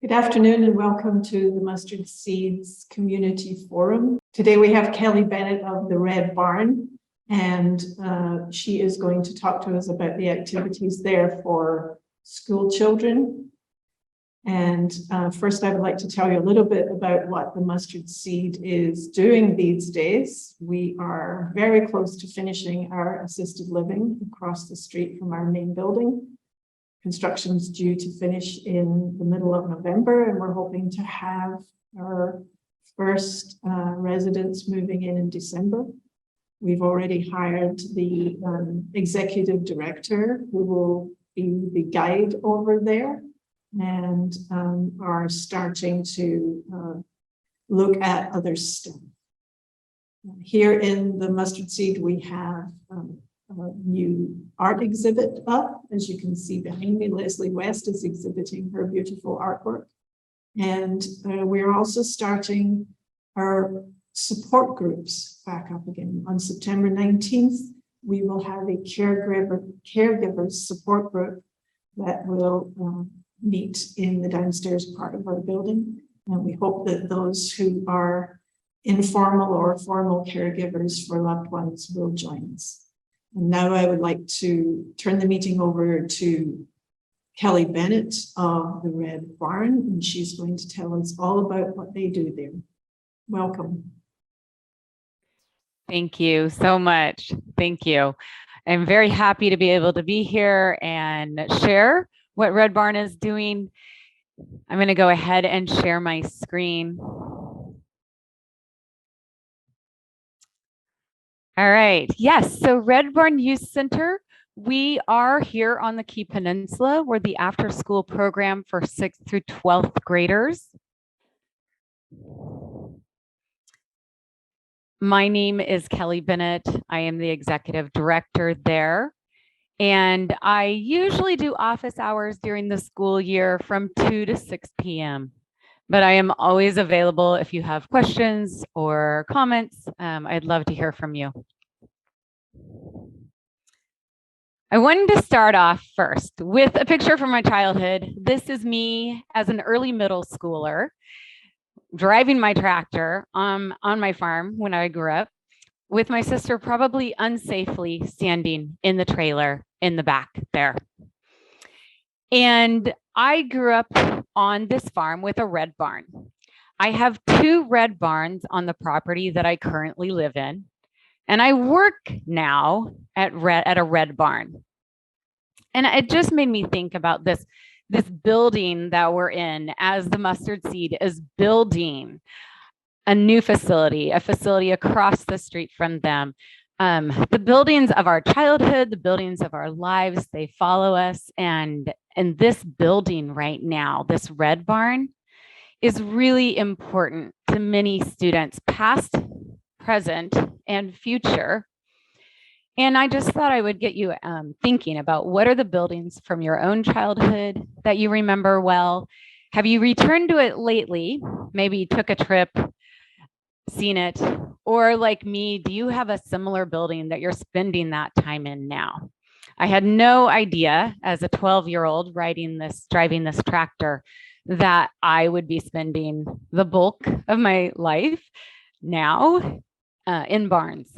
Good afternoon and welcome to the Mustard Seeds Community Forum. Today we have Kellie Bennett of the Red Barn, and she is going to talk to us about the activities there for school children. And first I would like to tell you a little bit about what the Mustard Seed is doing these days. We are very close to finishing our assisted living across the street from our main building. Construction is due to finish in the middle of November, and we're hoping to have our first residents moving in December. We've already hired the executive director who will be the guide over there, and are starting to look at other stuff. Here in the Mustard Seed, we have a new art exhibit up. As you can see behind me, Leslie West is exhibiting her beautiful artwork. And we're also starting our support groups back up again. On September 19th, we will have a caregivers support group that will meet in the downstairs part of our building. And we hope that those who are informal or formal caregivers for loved ones will join us. And now I would like to turn the meeting over to Kellie Bennett of the Red Barn, and she's going to tell us all about what they do there. Welcome. Thank you so much. Thank you. I'm very happy to be able to be here and share what Red Barn is doing. I'm going to go ahead and share my screen. All right. Yes. So Red Barn Youth Center, we are here on the Key Peninsula. We're the after school program for 6th through 12th graders. My name is Kellie Bennett. I am the executive director there. And I usually do office hours during the school year from 2 to 6 p.m. But I am always available if you have questions or comments. I'd love to hear from you. I wanted to start off first with a picture from my childhood. This is me as an early middle schooler driving my tractor on my farm when I grew up, with my sister probably unsafely standing in the trailer in the back there. And I grew up on this farm with a red barn. I have 2 red barns on the property that I currently live in, and I work now at a red barn. And it just made me think about this building that we're in as the Mustard Seed is building a new facility, a facility across the street from them. The buildings of our childhood, the buildings of our lives, they follow us. And this building right now, this Red Barn, is really important to many students, past, present, and future. And I just thought I would get you thinking about what are the buildings from your own childhood that you remember well? Have you returned to it lately? Maybe you took a trip, seen it, or like me, do you have a similar building that you're spending that time in now? I had no idea as a 12-year-old driving this tractor that I would be spending the bulk of my life now in barns.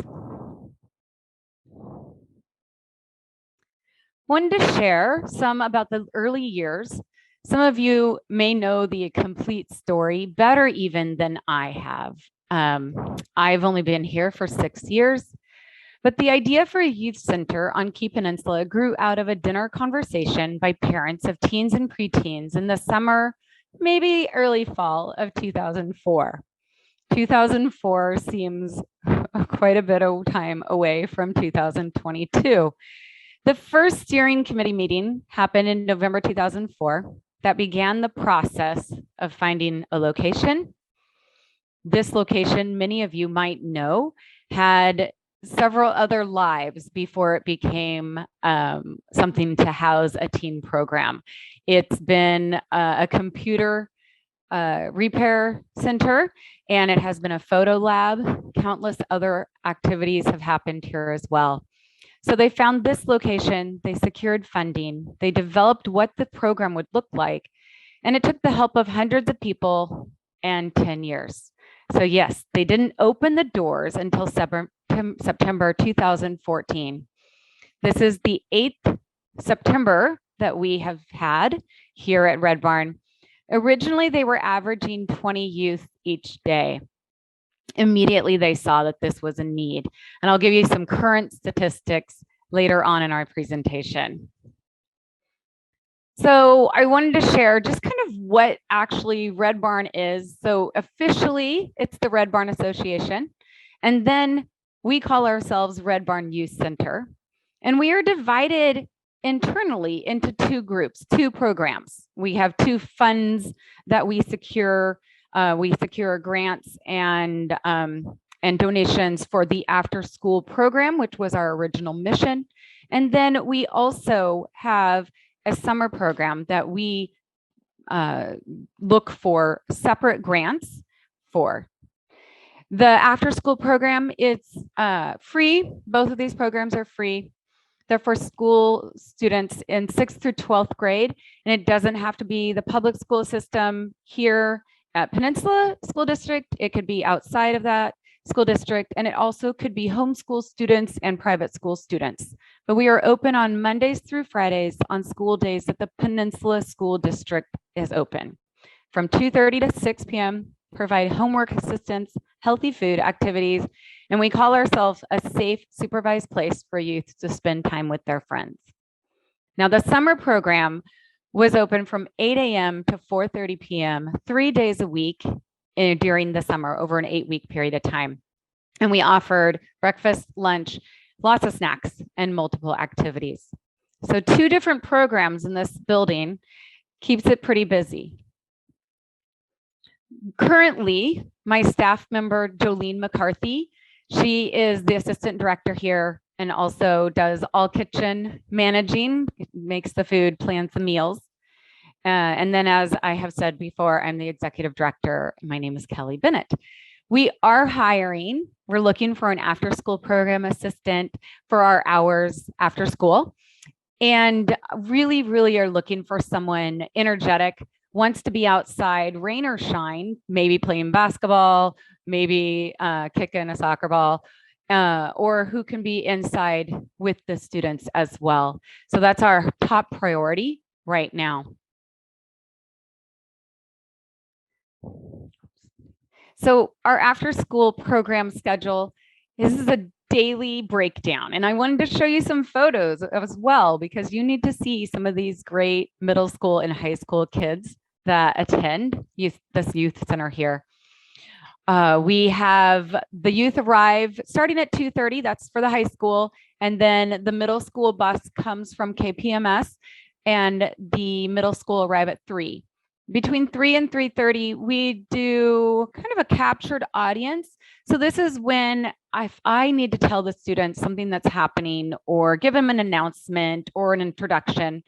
Wanted to share some about the early years. Some of you may know the complete story better even than I have. I've only been here for 6 years, but the idea for a youth center on Key Peninsula grew out of a dinner conversation by parents of teens and preteens in the summer, maybe early fall of 2004. 2004 seems quite a bit of time away from 2022. The first steering committee meeting happened in November 2004 that began the process of finding a location. This location, many of you might know, had several other lives before it became something to house a teen program. It's been a computer repair center, and it has been a photo lab. Countless other activities have happened here as well. So they found this location, they secured funding, they developed what the program would look like, And it took the help of hundreds of people and 10 years. So yes, they didn't open the doors until September 2014. This is the 8th September that we have had here at Red Barn. Originally, they were averaging 20 youth each day. Immediately, they saw that this was a need. And I'll give you some current statistics later on in our presentation. So I wanted to share just kind of what actually Red Barn is. So officially, it's the Red Barn Association. And then we call ourselves Red Barn Youth Center. And we are divided internally into two groups, two programs. We have two funds that we secure. We secure grants and donations for the after school program, which was our original mission. And then we also have a summer program that we look for separate grants for. The after school program, it's free. Both of these programs are free. They're for school students in 6th through 12th grade, and it doesn't have to be the public school system here at Peninsula School District. It could be outside of that school district, and it also could be homeschool students and private school students. But we are open on Mondays through Fridays on school days that the Peninsula School District is open. From 2:30 to 6 p.m., provide homework assistance, healthy food, activities, and we call ourselves a safe, supervised place for youth to spend time with their friends. Now, the summer program was open from 8 a.m. to 4:30 p.m., 3 days a week during the summer over an 8-week period of time. And we offered breakfast, lunch, lots of snacks, and multiple activities. So 2 different programs in this building keeps it pretty busy. Currently, my staff member, Jolene McCarthy, she is the assistant director here and also does all kitchen managing, makes the food, plans the meals. And then, as I have said before, I'm the executive director. My name is Kellie Bennett. We are hiring. We're looking for an after-school program assistant for our hours after school. And really, really are looking for someone energetic, wants to be outside, rain or shine, maybe playing basketball, maybe kicking a soccer ball, or who can be inside with the students as well. So that's our top priority right now. So our after school program schedule, this is a daily breakdown. And I wanted to show you some photos as well, because you need to see some of these great middle school and high school kids that attend this youth center here. We have the youth arrive starting at 2:30, that's for the high school. And then the middle school bus comes from KPMS and the middle school arrive at 3. Between 3 and 3:30, we do kind of a captured audience. So this is when I need to tell the students something that's happening or give them an announcement or an introduction,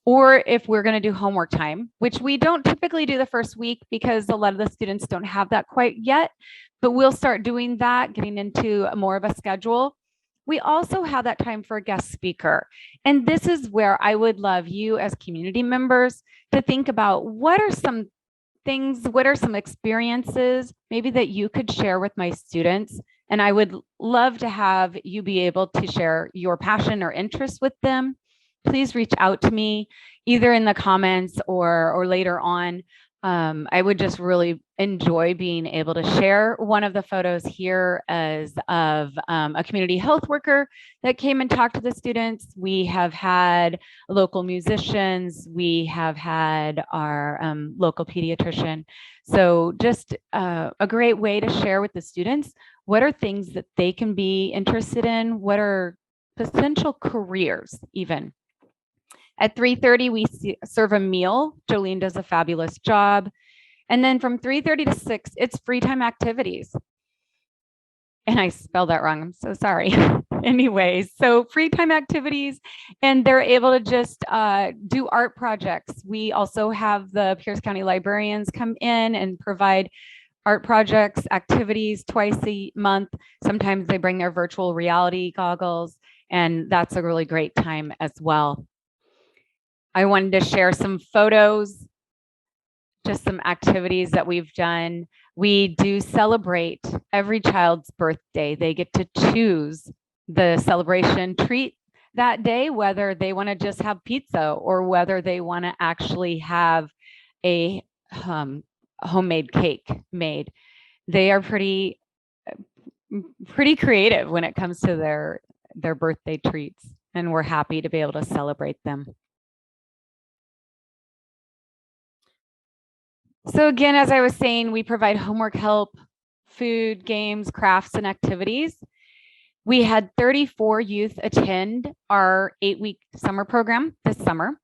or if we're going to do homework time, which we don't typically do the first week because a lot of the students don't have that quite yet, but we'll start doing that, getting into more of a schedule. We also have that time for a guest speaker. And this is where I would love you as community members to think about what are some things, what are some experiences maybe that you could share with my students. And I would love to have you be able to share your passion or interest with them. Please reach out to me either in the comments or later on. I would just really enjoy being able to share. One of the photos here is of a community health worker that came and talked to the students. We have had local musicians. We have had our local pediatrician. So just a great way to share with the students what are things that they can be interested in, what are potential careers even. At 3:30, we serve a meal. Jolene does a fabulous job. And then from 3:30 to 6, it's free time activities. And I spelled that wrong. I'm so sorry. Anyways, so free time activities, and they're able to just do art projects. We also have the Pierce County librarians come in and provide art projects, activities twice a month. Sometimes they bring their virtual reality goggles, and that's a really great time as well. I wanted to share some photos just some activities that we've done. We do celebrate every child's birthday. They get to choose the celebration treat that day, whether they want to just have pizza or whether they want to actually have a homemade cake made. They are pretty creative when it comes to their birthday treats, and we're happy to be able to celebrate them. So again, as I was saying, we provide homework help, food, games, crafts, and activities. We had 34 youth attend our 8-week summer program this summer,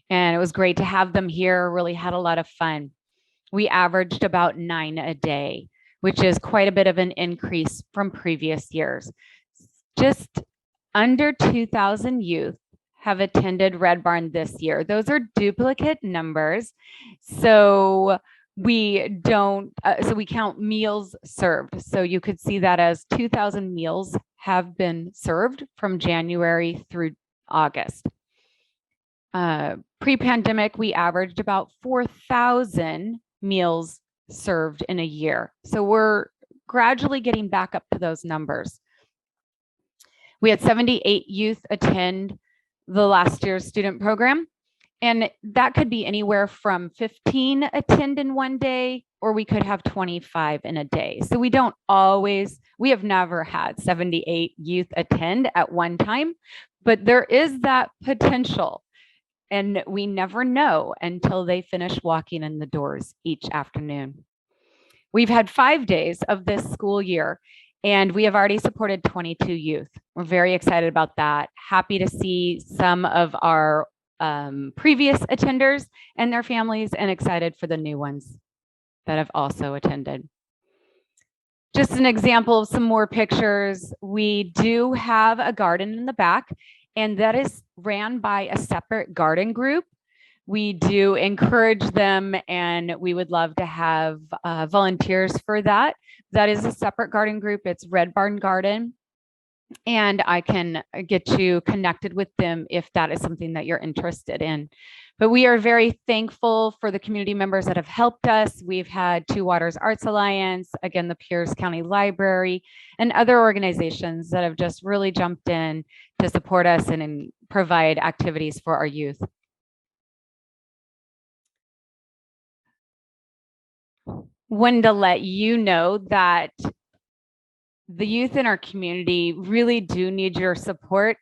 and it was great to have them here. Really had a lot of fun. We averaged about 9 a day, which is quite a bit of an increase from previous years. Just under 2,000 youth have attended Red Barn this year. Those are duplicate numbers. So we don't, so we count meals served. So you could see that as 2,000 meals have been served from January through August. Pre-pandemic, we averaged about 4,000 meals served in a year. So we're gradually getting back up to those numbers. We had 78 youth attend the last year's student program, and that could be anywhere from 15 attend in one day, or we could have 25 in a day. So we have never had 78 youth attend at one time, but there is that potential. And we never know until they finish walking in the doors each afternoon. We've had 5 days of this school year, and we have already supported 22 youth. We're very excited about that. Happy to see some of our previous attenders and their families, and excited for the new ones that have also attended. Just an example of some more pictures. We do have a garden in the back, and that is ran by a separate garden group. We do encourage them, and we would love to have volunteers for that. That is a separate garden group. It's Red Barn Garden, and I can get you connected with them if that is something that you're interested in. But we are very thankful for the community members that have helped us. We've had Two Waters Arts Alliance, again, the Pierce County Library, and other organizations that have just really jumped in to support us and provide activities for our youth. Wanted to let you know that the youth in our community really do need your support.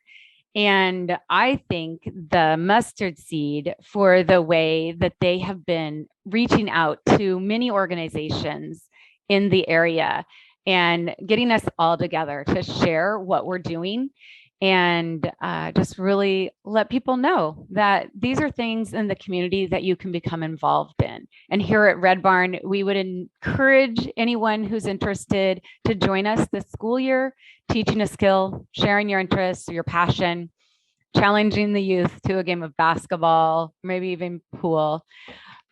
And I think the mustard seed for the way that they have been reaching out to many organizations in the area and getting us all together to share what we're doing, and just really let people know that these are things in the community that you can become involved in. And here at Red Barn, we would encourage anyone who's interested to join us this school year, teaching a skill, sharing your interests, your passion, challenging the youth to a game of basketball, maybe even pool.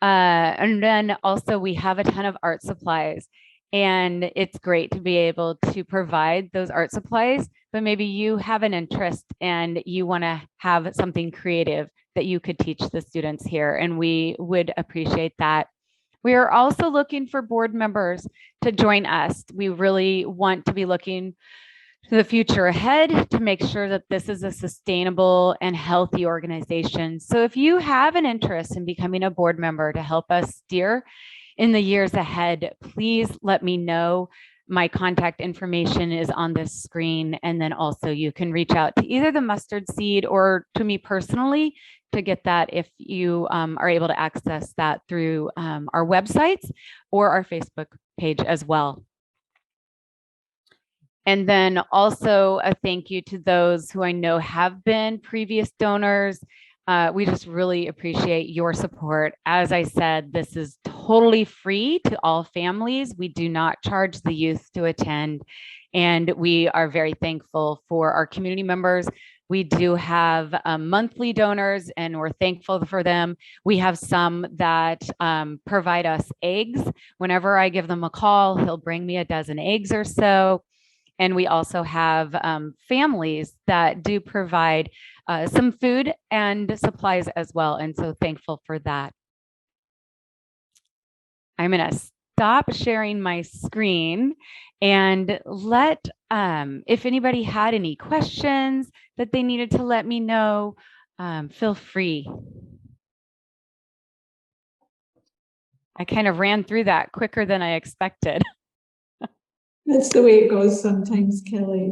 And then also we have a ton of art supplies, and it's great to be able to provide those art supplies, but maybe you have an interest and you want to have something creative that you could teach the students here, and we would appreciate that. We are also looking for board members to join us. We really want to be looking to the future ahead to make sure that this is a sustainable and healthy organization. So if you have an interest in becoming a board member to help us steer in the years ahead, please let me know. My contact information is on this screen, and then also you can reach out to either the mustard seed or to me personally to get that if you are able to access that through our websites or our Facebook page as well. And then also a thank you to those who I know have been previous donors. We just really appreciate your support. As I said, this is totally free to all families. We do not charge the youth to attend, and we are very thankful for our community members. We do have monthly donors, and we're thankful for them. We have some that provide us eggs. Whenever I give them a call, he'll bring me a dozen eggs or so. And we also have families that do provide some food and supplies as well. And so thankful for that. I'm going to stop sharing my screen and let, if anybody had any questions that they needed to let me know, feel free. I kind of ran through that quicker than I expected. That's the way it goes sometimes, Kelly.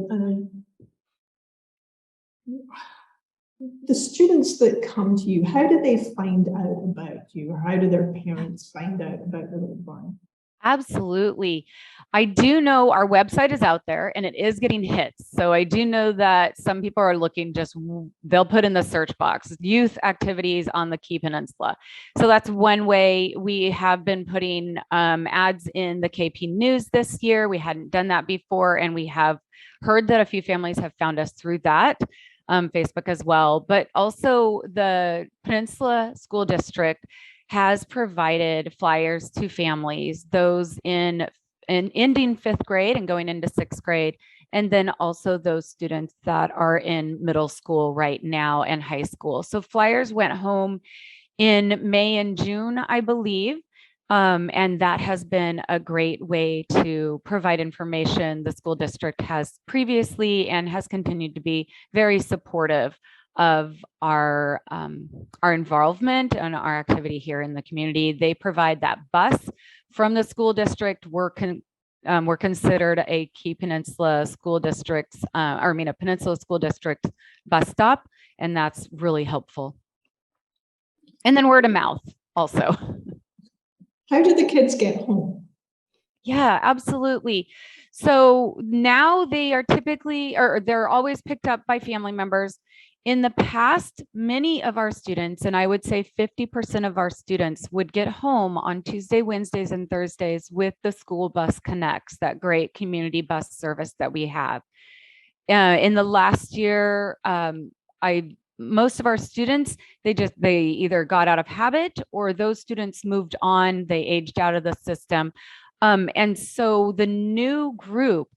The students that come to you, how do they find out about you, or how do their parents find out about the Red Barn? Absolutely. I do know our website is out there and it is getting hits. So I do know that some people are looking, they'll put in the search box, youth activities on the Key Peninsula. So that's one way. We have been putting ads in the KP News this year. We hadn't done that before, and we have heard that a few families have found us through that. Facebook as well, but also the Peninsula School District has provided flyers to families, those in ending 5th grade and going into 6th grade, and then also those students that are in middle school right now and high school. So flyers went home in May and June, I believe. And that has been a great way to provide information. The school district has previously and has continued to be very supportive of our involvement and our activity here in the community. They provide that bus from the school district. We're considered a Key Peninsula School District, a Peninsula School District bus stop, and that's really helpful. And then word of mouth also. How do the kids get home? Yeah, absolutely. So now they are typically, or they're always picked up by family members. In the past, many of our students, and I would say 50% of our students, would get home on Tuesday, Wednesdays, and Thursdays with the School Bus Connects, that great community bus service that we have. In the last year, most of our students, they either got out of habit or those students moved on, they aged out of the system. And so the new group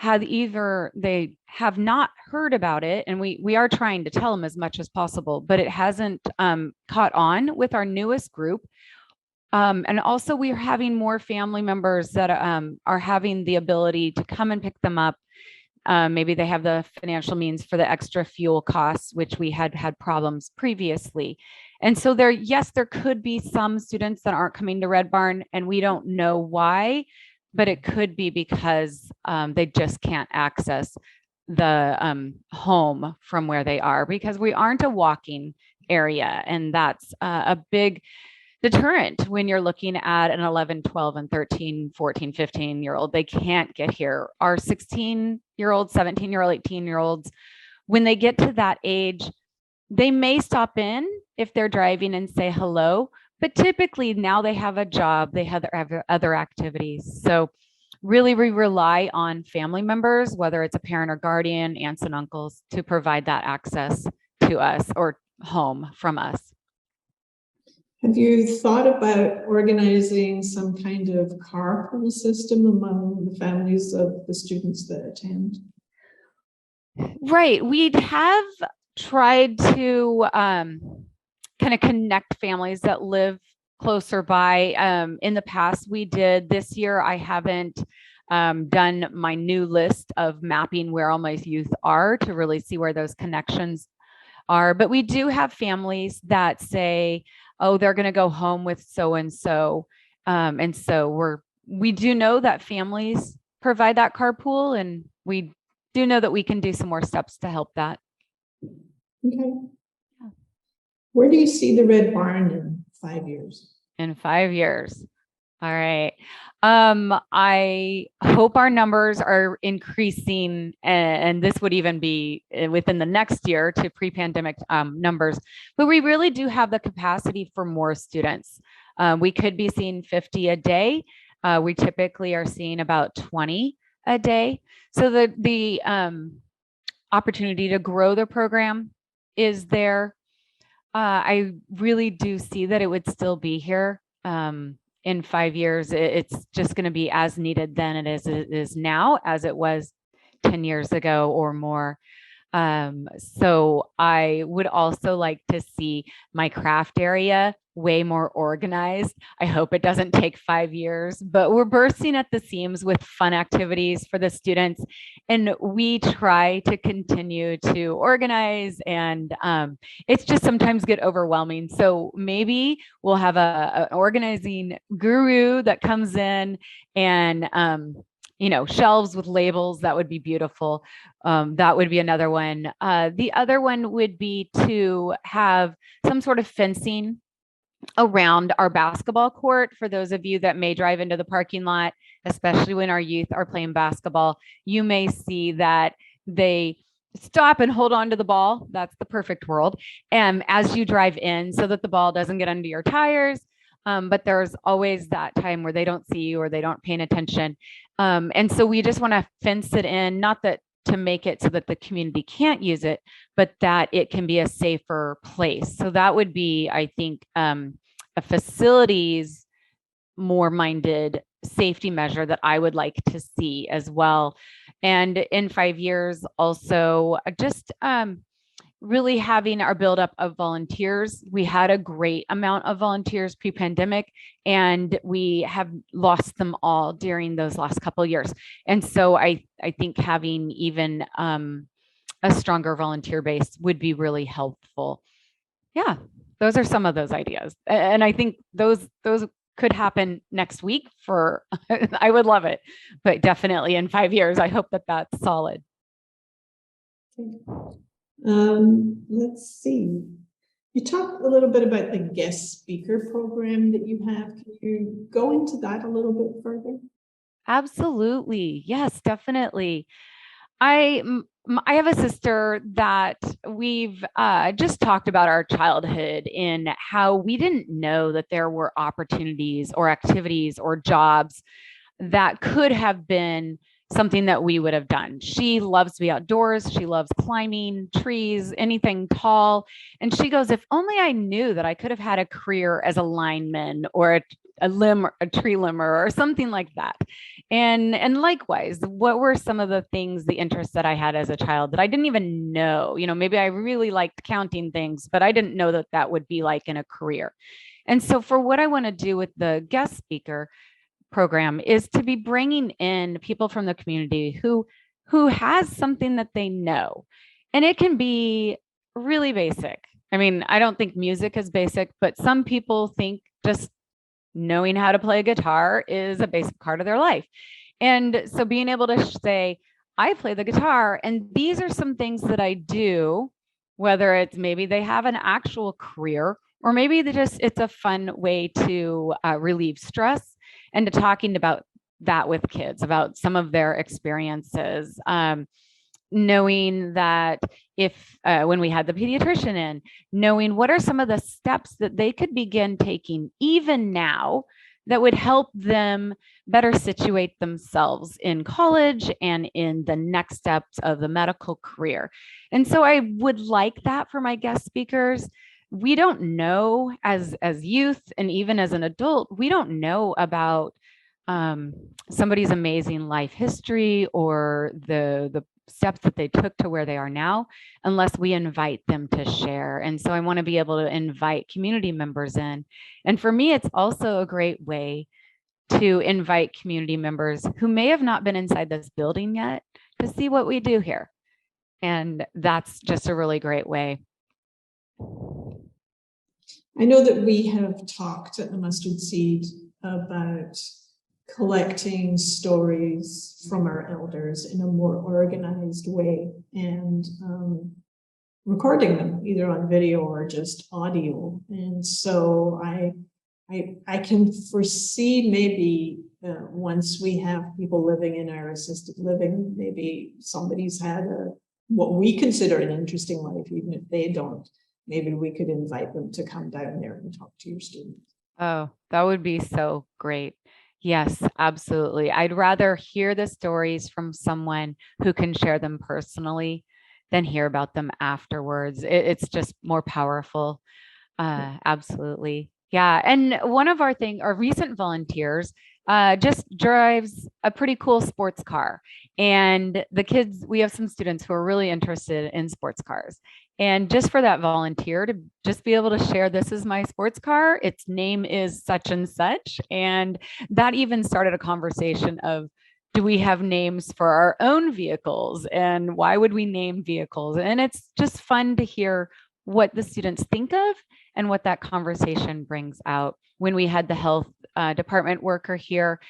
they have not heard about it, and we are trying to tell them as much as possible, but it hasn't caught on with our newest group. And also we are having more family members that are having the ability to come and pick them up. Maybe they have the financial means for the extra fuel costs, which we had problems previously. And so there could be some students that aren't coming to Red Barn, and we don't know why, but it could be because they just can't access the home from where they are, because we aren't a walking area. And that's a big deterrent when you're looking at an 11, 12, and 13, 14, 15-year-old. They can't get here. Our 16-year-olds, 17-year-old, 18-year-olds, when they get to that age, they may stop in if they're driving and say hello, but typically now they have a job, they have other activities. So really we rely on family members, whether it's a parent or guardian, aunts and uncles, to provide that access to us or home from us. Have you thought about organizing some kind of carpool system among the families of the students that attend? Right. We have tried to kind of connect families that live closer by. In the past, we did. This year, I haven't done my new list of mapping where all my youth are to really see where those connections are. But we do have families that say, oh, they're going to go home with so-and-so. And so we do know that families provide that carpool, and we do know that we can do some more steps to help that. Okay. Where do you see the Red Barn in 5 years? In 5 years. All right. I hope our numbers are increasing, and this would even be within the next year to pre-pandemic numbers, but we really do have the capacity for more students. We could be seeing 50 a day. We typically are seeing about 20 a day. So the opportunity to grow the program is there. I really do see that it would still be here. In 5 years, it's just going to be as needed then it is now as it was 10 years ago or more. So I would also like to see my craft area way more organized. I hope it doesn't take 5 years, but we're bursting at the seams with fun activities for the students. And we try to continue to organize, and it's just sometimes get overwhelming. So maybe we'll have an organizing guru that comes in, and shelves with labels. That would be beautiful. That would be another one. The other one would be to have some sort of fencing around our basketball court. For those of you that may drive into the parking lot, especially when our youth are playing basketball, you may see that they stop and hold on to the ball. That's the perfect world. And as you drive in, so that the ball doesn't get under your tires. But there's always that time where they don't see you or they don't pay attention. And so we just want to fence it in, not that to make it so that the community can't use it, but that it can be a safer place. So that would be, I think, a facilities more minded safety measure that I would like to see as well. And in 5 years, also just really having our buildup of volunteers. We had a great amount of volunteers pre-pandemic, and we have lost them all during those last couple of years. And so I think having even a stronger volunteer base would be really helpful. Yeah, those are some of those ideas. And I think those could happen next week I would love it, but definitely in 5 years, I hope that that's solid. Let's see. You talked a little bit about the guest speaker program that you have. Can you go into that a little bit further? Absolutely. Yes, definitely. I have a sister that we've just talked about our childhood in how we didn't know that there were opportunities or activities or jobs that could have been something that we would have done. She loves to be outdoors. She loves climbing trees, anything tall. And she goes, if only I knew that I could have had a career as a lineman or a tree limber or something like that. And likewise, what were some of the things, the interests that I had as a child that I didn't even know? Maybe I really liked counting things, but I didn't know that that would be like in a career. And so for what I want to do with the guest speaker program is to be bringing in people from the community who has something that they know. And it can be really basic. I mean, I don't think music is basic, but some people think just knowing how to play a guitar is a basic part of their life. And so being able to say, I play the guitar, and these are some things that I do, whether it's maybe they have an actual career, or maybe it's a fun way to relieve stress, and to talking about that with kids, about some of their experiences. Knowing that when we had the pediatrician in, knowing what are some of the steps that they could begin taking even now that would help them better situate themselves in college and in the next steps of the medical career. And so I would like that for my guest speakers. We don't know as youth, and even as an adult, we don't know about somebody's amazing life history or the steps that they took to where they are now, unless we invite them to share. And so I want to be able to invite community members in. And for me, it's also a great way to invite community members who may have not been inside this building yet to see what we do here. And that's just a really great way. I know that we have talked at the Mustard Seed about collecting stories from our elders in a more organized way and recording them either on video or just audio. And so I can foresee maybe once we have people living in our assisted living, maybe somebody's had what we consider an interesting life, even if they don't. Maybe we could invite them to come down there and talk to your students. Oh, that would be so great. Yes, absolutely. I'd rather hear the stories from someone who can share them personally than hear about them afterwards. It's just more powerful. Absolutely. Yeah. And one of our recent volunteers just drives a pretty cool sports car. And the kids, we have some students who are really interested in sports cars. And just for that volunteer to just be able to share, this is my sports car, its name is such and such. And that even started a conversation of, do we have names for our own vehicles? And why would we name vehicles? And it's just fun to hear what the students think of and what that conversation brings out. When we had the health department worker here,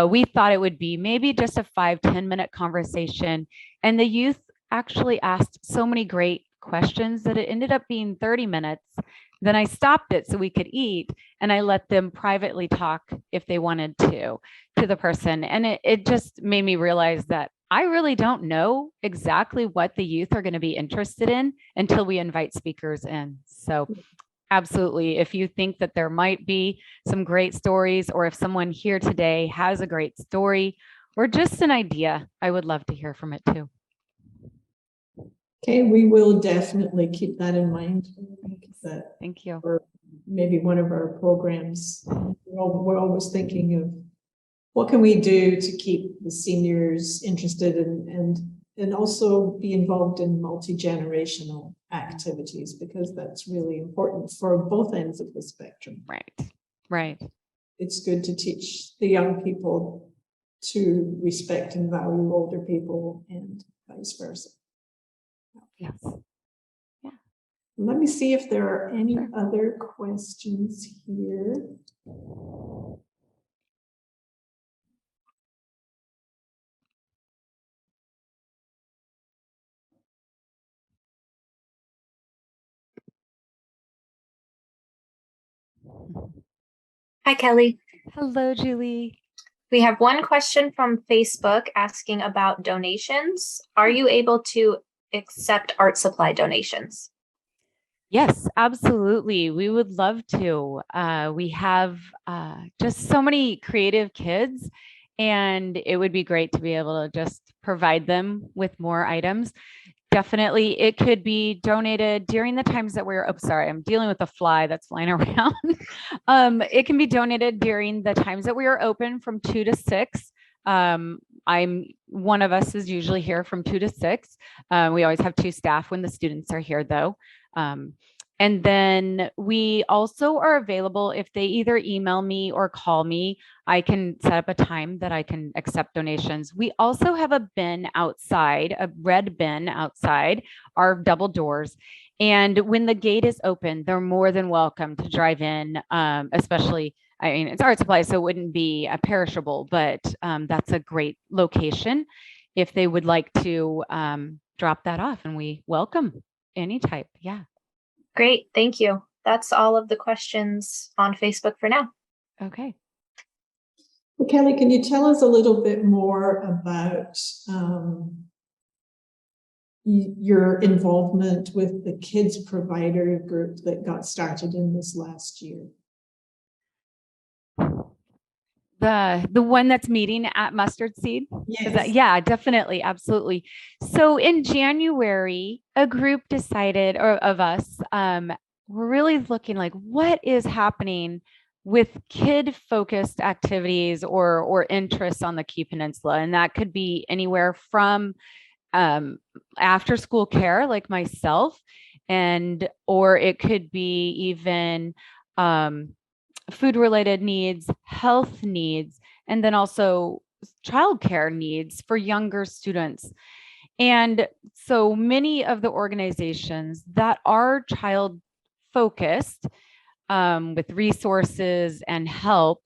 we thought it would be maybe just a 5-10 minute conversation. And the youth actually asked so many great questions that it ended up being 30 minutes. Then I stopped it so we could eat, and I let them privately talk if they wanted to the person. And it just made me realize that I really don't know exactly what the youth are going to be interested in until we invite speakers in. So absolutely, if you think that there might be some great stories, or if someone here today has a great story or just an idea, I would love to hear from it too. Okay, we will definitely keep that in mind. Thank you. For maybe one of our programs, we're always thinking of what can we do to keep the seniors interested and also be involved in multi-generational activities, because that's really important for both ends of the spectrum. Right. It's good to teach the young people to respect and value older people and vice versa. Yes. Yeah. Let me see if there are any other questions here. Hi, Kelly. Hello, Julie. We have one question from Facebook asking about donations. Are you able to accept art supply donations? Yes, absolutely. We would love to. We have just so many creative kids, and it would be great to be able to just provide them with more items. Definitely, it could be donated during the times that we're, oh, sorry, I'm dealing with a fly that's flying around. It can be donated during the times that we are open from 2 to 6. One of us is usually here from 2 to 6. We always have 2 staff when the students are here though. And then we also are available if they either email me or call me. I can set up a time that I can accept donations. We also have a bin outside, a red bin outside our double doors. And when the gate is open, they're more than welcome to drive in, especially, I mean, it's art supply, so it wouldn't be a perishable, but that's a great location if they would like to drop that off, and we welcome any type. Yeah. Great, thank you. That's all of the questions on Facebook for now. Okay. Well, Kelly, can you tell us a little bit more about your involvement with the kids provider group that got started in this last year? The one that's meeting at Mustard Seed? Yes. Yeah, definitely. Absolutely. So in January, a group decided, or of us, we're really looking like what is happening with kid focused activities or interests on the Key Peninsula. And that could be anywhere from after school care, like myself, or it could be even food related needs, health needs, and then also childcare needs for younger students. And so many of the organizations that are child focused with resources and help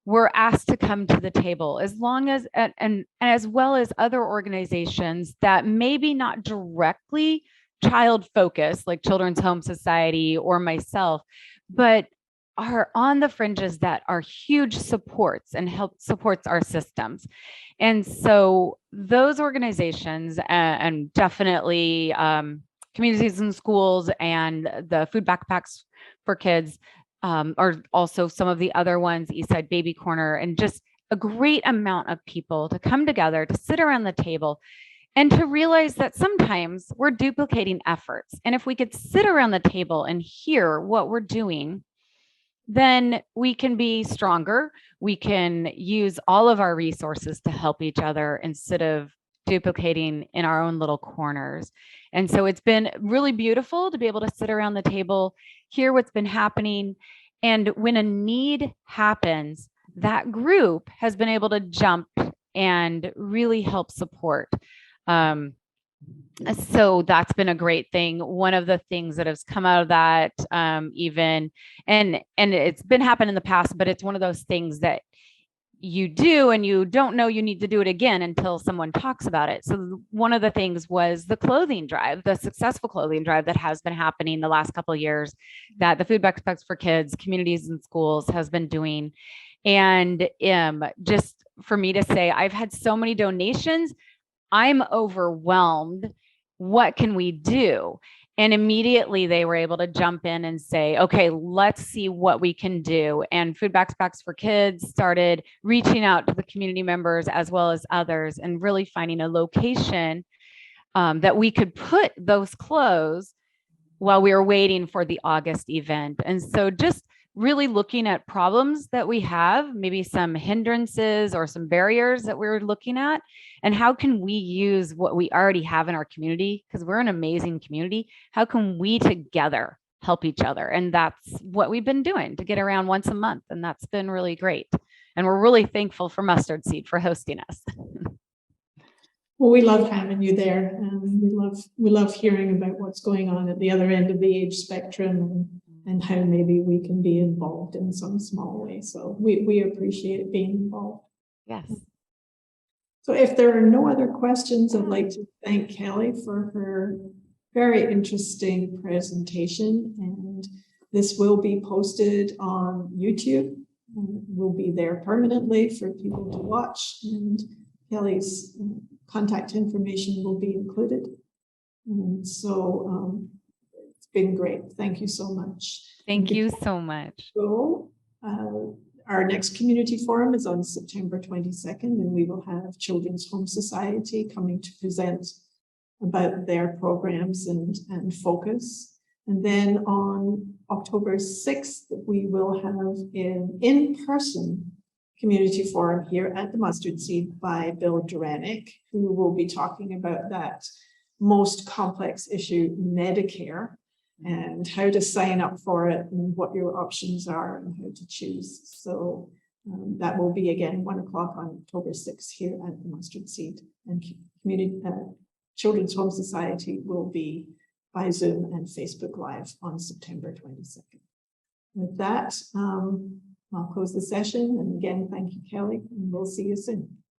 were asked to come to the table, as long as and as well as other organizations that maybe not directly child focused, like Children's Home Society or myself, but are on the fringes that are huge supports and help supports our systems. And so those organizations and definitely communities and schools and the food backpacks for kids, or also some of the other ones, Eastside Baby Corner, and just a great amount of people to come together, to sit around the table, and to realize that sometimes we're duplicating efforts. And if we could sit around the table and hear what we're doing, then we can be stronger. We can use all of our resources to help each other instead of duplicating in our own little corners. And so it's been really beautiful to be able to sit around the table, hear what's been happening. And when a need happens, that group has been able to jump and really help support. So that's been a great thing. One of the things that has come out of that, even, and it's been happened in the past, but it's one of those things that you do and you don't know you need to do it again until someone talks about it. So one of the things was the clothing drive, the successful clothing drive that has been happening the last couple of years that the Food Backpacks for Kids, communities and schools has been doing. And just for me to say, I've had so many donations, I'm overwhelmed. What can we do? And immediately they were able to jump in and say, okay, let's see what we can do. And Food Backpacks for Kids started reaching out to the community members as well as others and really finding a location that we could put those clothes while we were waiting for the August event. And so just really looking at problems that we have, maybe some hindrances or some barriers that we're looking at, and how can we use what we already have in our community, because we're an amazing community. How can we together help each other? And that's what we've been doing to get around once a month. And that's been really great. And we're really thankful for Mustard Seed for hosting us. Well, we love having you there, and we love hearing about what's going on at the other end of the age spectrum and how maybe we can be involved in some small way. So we appreciate being involved. Yes. So if there are no other questions, I'd like to thank Kellie for her very interesting presentation. And this will be posted on YouTube and will be there permanently for people to watch. And Kellie's contact information will be included. And so it's been great. Thank you so much. Thank you so much. So our next community forum is on September 22nd, and we will have Children's Home Society coming to present about their programs and focus. And then on October 6th, we will have an in-person community forum here at the Mustard Seed by Bill Duranick, who will be talking about that most complex issue, Medicare, and how to sign up for it and what your options are and how to choose. So that will be again 1 o'clock on October 6th here at the Mustard Seed, and community Children's Home Society will be by Zoom and Facebook Live on September 22nd. With that, I'll close the session. And again, thank you, Kellie, and we'll see you soon.